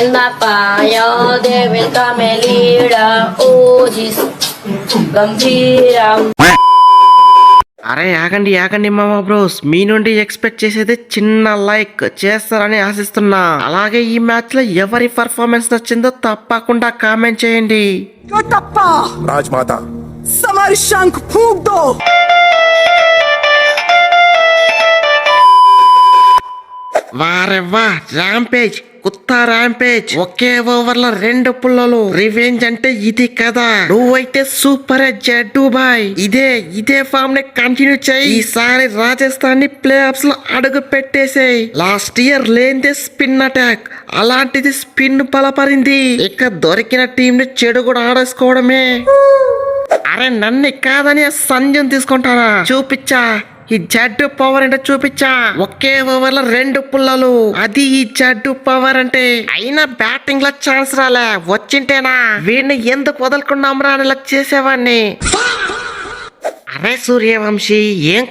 In the fire, they will come a leader. Oh, Jesus, Gambhiram. అరే ఆగండి ఆగండి మామ బ్రోస్, మీ నుండి ఎక్స్పెక్ట్ చేసేది చిన్న లైక్ చేస్తారని ఆశిస్తున్నా. అలాగే ఈ మ్యాచ్ లో ఎవరి పర్ఫార్మెన్స్ నచ్చిందో తప్పకుండా కామెంట్ చేయండి. राजमाता समर शंख फूंक दो। వారే వా, ర్యాంపేజ్ కుత్తా ర్యాంపేజ్, ఒకే ఓవర్ లో 2 పుల్లలు. రివెంజ్ అంటే ఇది కదా. నువ్వైతే సూపర్ జడ్డు బాయ్. ఇదే ఫామ్ ని కంటిన్యూ చేయి. ఈసారి రాజస్థాన్ ని ప్లే ఆఫ్స్ లో అడుగు పెట్టేసేయ్. లాస్ట్ ఇయర్ లేనిదే స్పిన్ అటాక్, అలాంటిది స్పిన్ బలపరింది. ఇక దొరికిన టీం ని చెడు కూడా ఆడేసుకోవడమే. అరే నన్ను కాదని సంజయ్ తీసుకుంటారా? చూపించా ఈ జడ్డు పవర్ అంటే, చూపించా. ఒకే ఓవర్ లో 2 పుల్లలు, అది ఈ జడ్డు పవర్ అంటే. అయినా బ్యాటింగ్ లో ఛాన్స్ రాలే. వచ్చింటేనా వీడిని ఎందుకు వదలకుండా అని చేసేవాడిని. అరే సూర్యవంశీ, ఏం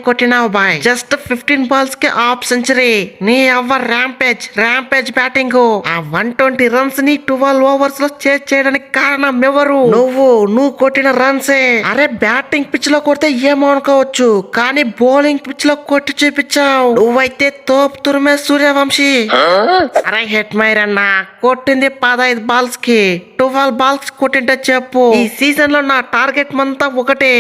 కొట్టినావు బాయ్. జస్ట్ 15 బాల్స్ కి హాఫ్ సెంచరీ. నీ అవ్వ ర్యాంపేజ్ బ్యాటింగ్. ఆ 120 రన్స్ ని 12 ఓవర్స్ లో చేయడానికి కారణం ఎవరు? నువ్వు కొట్టిన రన్సే. అరే బ్యాటింగ్ పిచ్ లో కొడితే ఏమో అనుకోవచ్చు, కానీ బౌలింగ్ పిచ్ లో కొట్టి చూపించావు. నువ్వైతే తోపు తురిమే సూర్యవంశీ. అరే హెట్ మైర్ అన్న, కొట్టింది 15 బాల్స్ కి 12 బాల్స్ కొట్టింటే చెప్పు. ఈ సీజన్ లో నా టార్గెట్ అంతా ఒకటే,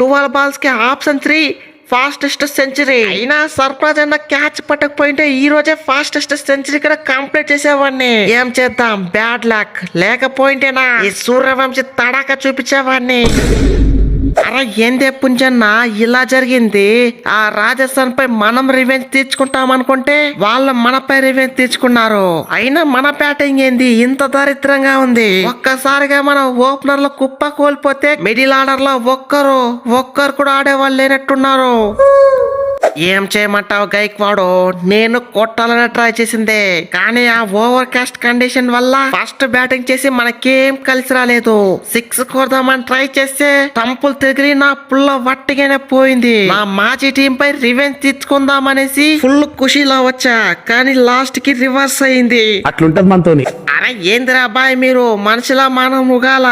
12 బాల్స్ కి హాఫ్ సెంచరీ, ఫాస్టెస్ట్ సెంచరీ. అయినా సర్ప్రైజ్ అన్న క్యాచ్ పట్టకపోయింటే ఈ రోజే ఫాస్టెస్ట్ సెంచరీ కూడా కంప్లీట్ చేసేవాడిని. ఏం చేద్దాం, బ్యాడ్ లక్. లేకపోయింటేనా ఈ సూర్యవంశీ తడాక చూపించేవాడిని. అరే ఏందే పుంజన్న ఇలా జరిగింది? ఆ రాజస్థాన్ పై మనం రివెంజ్ తీర్చుకుంటాం అనుకుంటే వాళ్ళు మనపై రివెంజ్ తీర్చుకున్నారు. అయినా మన బ్యాటింగ్ ఏంది ఇంత దరిద్రంగా ఉంది? ఒక్కసారిగా మనం ఓపెనర్ లో కుప్ప కోల్పోతే మిడిల్ ఆర్డర్ లో ఒక్కరు కూడా ఆడేవాళ్ళు లేనట్టున్నారు. ఏం చేయమంటావు గైక్వాడు? నేను కొట్టాలని ట్రై చేసిందే, కానీ ఆ ఓవర్ కాస్ట్ కండిషన్ వల్ల ఫస్ట్ బ్యాటింగ్ చేసి మనకేం కలిసి రాలేదు. 6 కొడదామని ట్రై చేస్తే టంపుల్ తిరిగి నా పుల్ల వట్టిగానే పోయింది. నా మాజీ టీం పై రివెంజ్ తీర్చుకుందామనేసి ఫుల్ ఖుషీలో వచ్చా, కానీ లాస్ట్ కి రివర్స్ అయింది. అట్లుంటది మనతోని. అరే ఏందిరా బాయ్, మీరు మనుషుల మానవ ముగాల?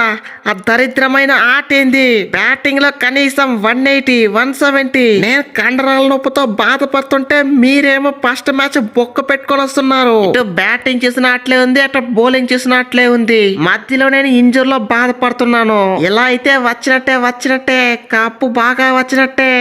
ఆ దరిద్రమైన ఆట ఏంది? బ్యాటింగ్ లో కనీసం 180, 170. నేను కండరాల నొప్పితో బాధపడుతుంటే మీరేమో ఫస్ట్ మ్యాచ్ బొక్క పెట్టుకొని వస్తున్నారు. ఇటు బ్యాటింగ్ చేసినట్లే ఉంది, అటు బౌలింగ్ చేసినట్లే ఉంది. మధ్యలో నేను ఇంజూర్ లో బాధపడుతున్నాను. ఇలా అయితే వచ్చినట్టే కప్పు బాగా వచ్చినట్టే.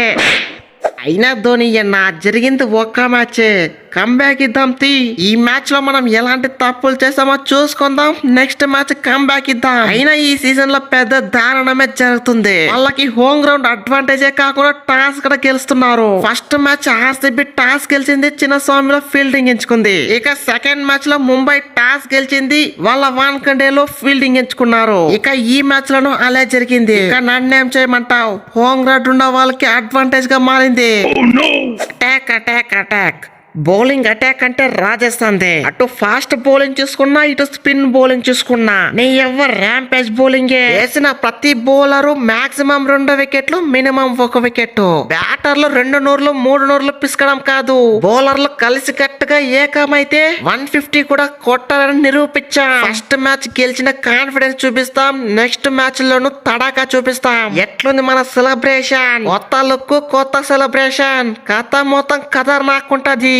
అయినా ధోని అన్న, జరిగింది ఒక్క మ్యాచే. కంబ్యాక్ ఇద్దాం తీ. ఈ మ్యాచ్ లో మనం ఎలాంటి తప్పులు చేసామో చూసుకుందాం. నెక్స్ట్ మ్యాచ్ కంబ్యాక్ ఇద్దాం. అయినా ఈ సీజన్ లో పెద్ద దారుణమే జరుగుతుంది. వాళ్ళకి హోమ్ గ్రౌండ్ అడ్వాంటేజే కాకుండా టాస్ కూడా గెలుస్తున్నారు. ఫస్ట్ మ్యాచ్ ఆర్సీబీ టాస్ గెలిచింది, చిన్నస్వామిలో ఫీల్డింగ్ ఎంచుకుంది. ఇక సెకండ్ మ్యాచ్ లో ముంబై టాస్ గెలిచింది, వాళ్ళ వాన్ఖండేలో ఫీల్డింగ్ ఎంచుకున్నారు. ఇక ఈ మ్యాచ్ లోనూ అలా జరిగింది. ఇక నన్నేం చేయమంటావు? హోమ్ గ్రౌండ్ ఉన్న వాళ్ళకి అడ్వాంటేజ్ గా మారింది. అటాక్ బౌలింగ్ అటాక్ అంటే రాజస్థాన్ దే. అటు ఫాస్ట్ బౌలింగ్ చూసుకున్నా, ఇటు స్పిన్ బౌలింగ్ చూసుకున్నా, నీ ఎవరు ర్యాంపేజ్ బౌలింగ్ వేసిన ప్రతి బౌలర్ మాక్సిమం 2 వికెట్లు, మినిమం 1 వికెట్. బ్యాటర్లు 2 నూర్లు 3 నూర్లు పిసకడం కాదు, బౌలర్లు కలిసి కట్టుగా ఏకమైతే 150 కూడా కొట్టాలని నిరూపించా. ఫస్ట్ మ్యాచ్ గెలిచిన కాన్ఫిడెన్స్ చూపిస్తాం, నెక్స్ట్ మ్యాచ్ లోను తడాకా చూపిస్తాం. ఎట్లుంది మన సెలబ్రేషన్? కొత్త లుక్, కొత్త సెలబ్రేషన్. కథ మొత్తం ఖతర్నాక్ ఉంటది.